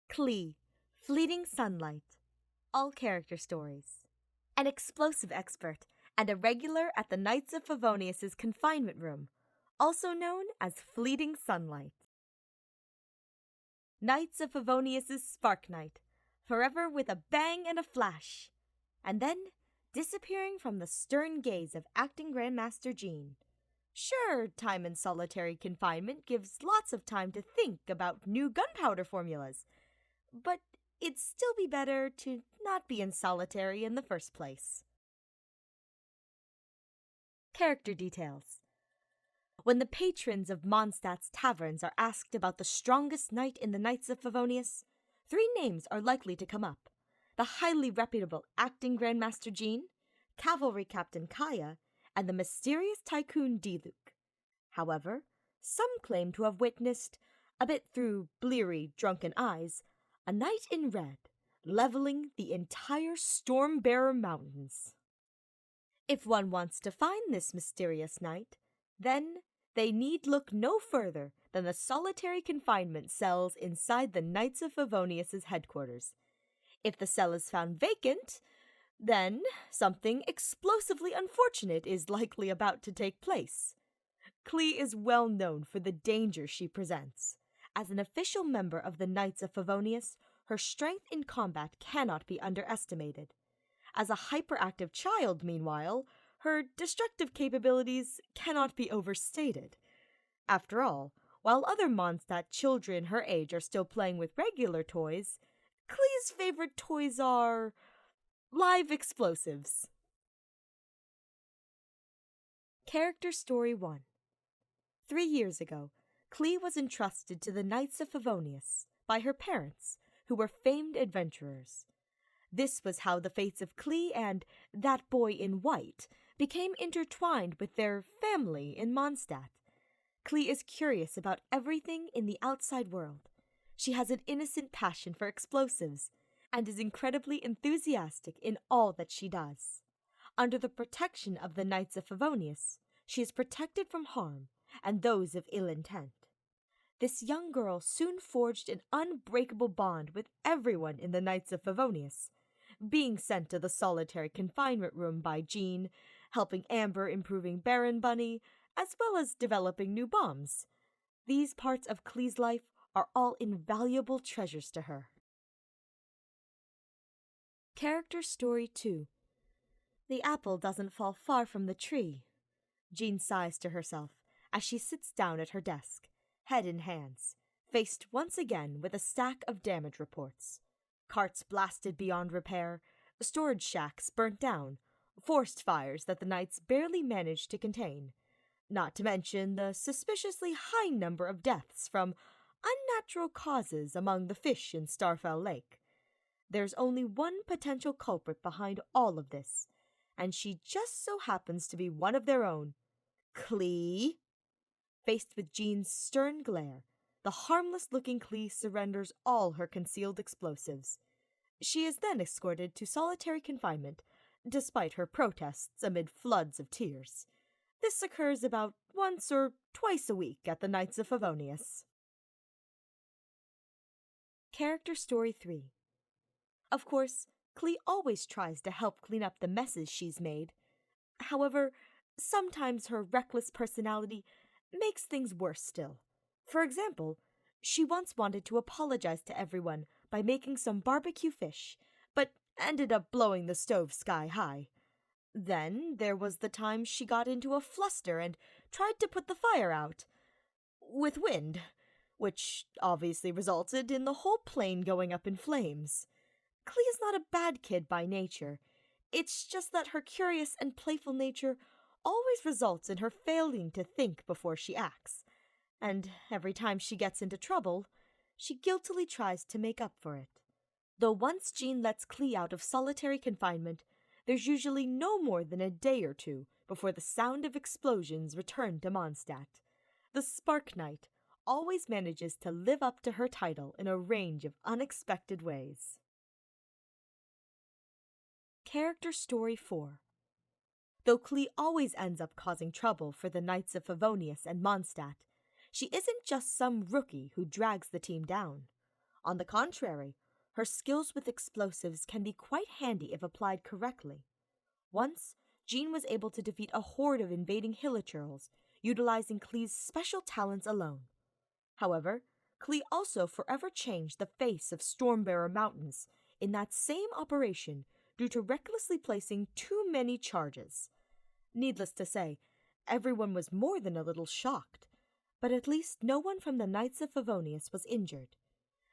Klee, Fleeting Sunlight. All character stories. An explosive expert and a regular at the Knights of Favonius' confinement room, also known as Fleeting Sunlight. Knights of Favonius' Spark Knight, forever with a bang and a flash, and then disappearing from the stern gaze of acting Grandmaster Jean. Sure, time in solitary confinement gives lots of time to think about new gunpowder formulas, but it'd still be better to not be in solitary in the first place. Character details. When the patrons of Mondstadt's taverns are asked about the strongest knight in the Knights of Favonius, 3 names are likely to come up: the highly reputable acting Grandmaster Jean, cavalry captain Kaeya, and the mysterious tycoon Dodoco. However, some claim to have witnessed, a bit through bleary, drunken eyes, a knight in red, leveling the entire Stormbearer Mountains. If one wants to find this mysterious knight, then they need look no further than the solitary confinement cells inside the Knights of Favonius' headquarters. If the cell is found vacant, then something explosively unfortunate is likely about to take place. Klee is well known for the danger she presents. As an official member of the Knights of Favonius, her strength in combat cannot be underestimated. As a hyperactive child, meanwhile, her destructive capabilities cannot be overstated. After all, while other Mondstadt children her age are still playing with regular toys, Klee's favorite toys are live explosives. Character Story 1. 3 years ago, Klee was entrusted to the Knights of Favonius by her parents, who were famed adventurers. This was how the fates of Klee and that boy in white became intertwined with their family in Mondstadt. Klee is curious about everything in the outside world. She has an innocent passion for explosives and is incredibly enthusiastic in all that she does. Under the protection of the Knights of Favonius, she is protected from harm and those of ill intent. This young girl soon forged an unbreakable bond with everyone in the Knights of Favonius, being sent to the solitary confinement room by Jean, helping Amber improving Baron Bunny, as well as developing new bombs. These parts of Klee's life are all invaluable treasures to her. Character Story 2. The apple doesn't fall far from the tree. Jean sighs to herself as she sits down at her desk, head in hands, faced once again with a stack of damage reports. Carts blasted beyond repair, storage shacks burnt down, forced fires that the Knights barely managed to contain, not to mention the suspiciously high number of deaths from unnatural causes among the fish in Starfell Lake. There's only one potential culprit behind all of this, and she just so happens to be one of their own, Klee. Faced with Jean's stern glare, the harmless-looking Klee surrenders all her concealed explosives. She is then escorted to solitary confinement, despite her protests amid floods of tears. This occurs about once or twice a week at the Knights of Favonius. Character Story 3. Of course, Klee always tries to help clean up the messes she's made. However, sometimes her reckless personality makes things worse still. For example, she once wanted to apologize to everyone by making some barbecue fish, but ended up blowing the stove sky high. Then there was the time she got into a fluster and tried to put the fire out with wind, which obviously resulted in the whole plane going up in flames. Klee is not a bad kid by nature. It's just that her curious and playful nature always results in her failing to think before she acts, and every time she gets into trouble, she guiltily tries to make up for it. Though once Jean lets Klee out of solitary confinement, there's usually no more than a day or two before the sound of explosions return to Mondstadt. The Spark Knight always manages to live up to her title in a range of unexpected ways. Character Story 4. Though Klee always ends up causing trouble for the Knights of Favonius and Mondstadt, she isn't just some rookie who drags the team down. On the contrary, her skills with explosives can be quite handy if applied correctly. Once, Jean was able to defeat a horde of invading hilichurls, utilizing Klee's special talents alone. However, Klee also forever changed the face of Stormbearer Mountains in that same operation due to recklessly placing too many charges. Needless to say, everyone was more than a little shocked, but at least no one from the Knights of Favonius was injured.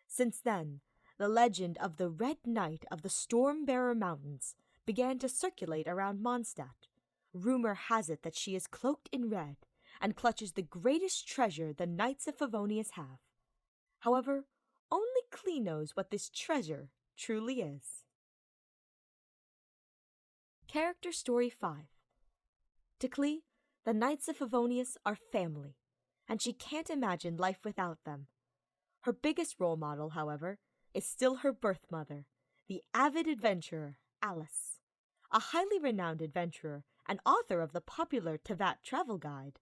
Since then, the legend of the Red Knight of the Stormbearer Mountains began to circulate around Mondstadt. Rumor has it that she is cloaked in red and clutches the greatest treasure the Knights of Favonius have. However, only Klee knows what this treasure truly is. Character Story 5. To Klee, the Knights of Favonius are family, and she can't imagine life without them. Her biggest role model, however, is still her birth mother, the avid adventurer, Alice. A highly renowned adventurer and author of the popular Tevat travel guide,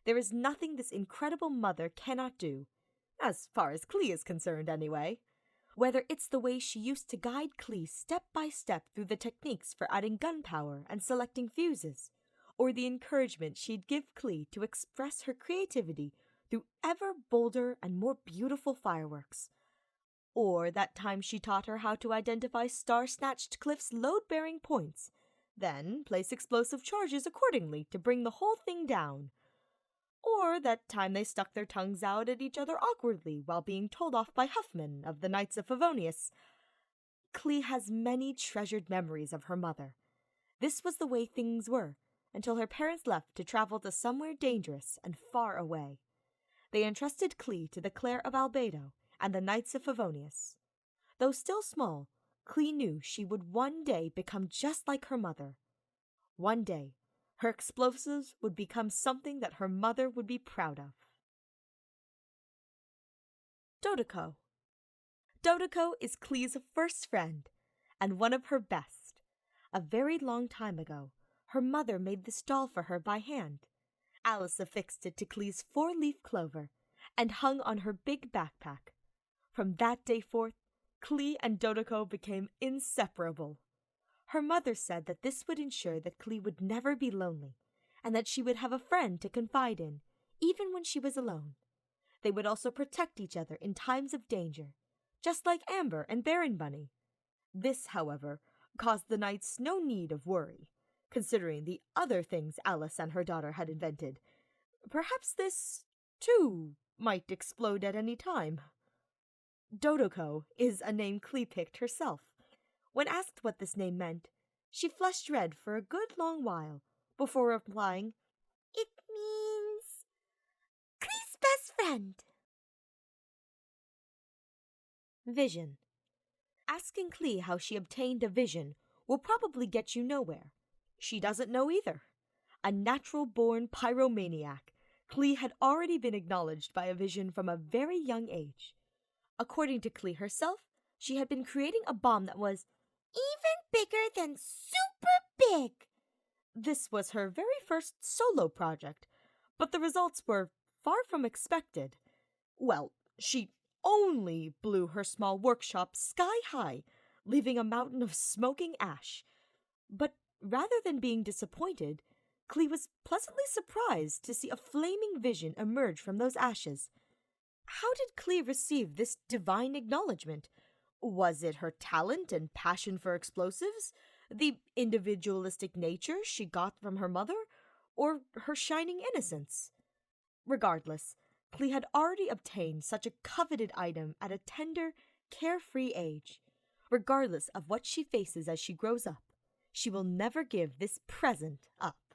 there is nothing this incredible mother cannot do, as far as Klee is concerned anyway. Whether it's the way she used to guide Klee step by step through the techniques for adding gunpowder and selecting fuses, or the encouragement she'd give Klee to express her creativity through ever bolder and more beautiful fireworks, or that time she taught her how to identify Star-Snatched Cliff's load-bearing points, then place explosive charges accordingly to bring the whole thing down, or that time they stuck their tongues out at each other awkwardly while being told off by Huffman of the Knights of Favonius. Klee has many treasured memories of her mother. This was the way things were until her parents left to travel to somewhere dangerous and far away. They entrusted Klee to the Clare of Albedo and the Knights of Favonius. Though still small, Klee knew she would one day become just like her mother. One day, her explosives would become something that her mother would be proud of. Dodoco. Dodoco is Klee's first friend, and one of her best. A very long time ago, her mother made this doll for her by hand. Alice affixed it to Klee's 4-leaf clover and hung on her big backpack. From that day forth, Klee and Dodoco became inseparable. Her mother said that this would ensure that Klee would never be lonely, and that she would have a friend to confide in, even when she was alone. They would also protect each other in times of danger, just like Amber and Baron Bunny. This, however, caused the Knights no need of worry, considering the other things Alice and her daughter had invented. Perhaps this, too, might explode at any time. Dodoco is a name Klee picked herself. When asked what this name meant, she flushed red for a good long while before replying, "It means Klee's best friend." Vision. Asking Klee how she obtained a vision will probably get you nowhere. She doesn't know either. A natural-born pyromaniac, Klee had already been acknowledged by a vision from a very young age. According to Klee herself, she had been creating a bomb that was even bigger than super big. This was her very first solo project, but the results were far from expected. Well, she only blew her small workshop sky high, leaving a mountain of smoking ash. But rather than being disappointed, Klee was pleasantly surprised to see a flaming vision emerge from those ashes. How did Klee receive this divine acknowledgement? Was it her talent and passion for explosives, the individualistic nature she got from her mother, or her shining innocence? Regardless, Klee had already obtained such a coveted item at a tender, carefree age. Regardless of what she faces as she grows up, she will never give this present up.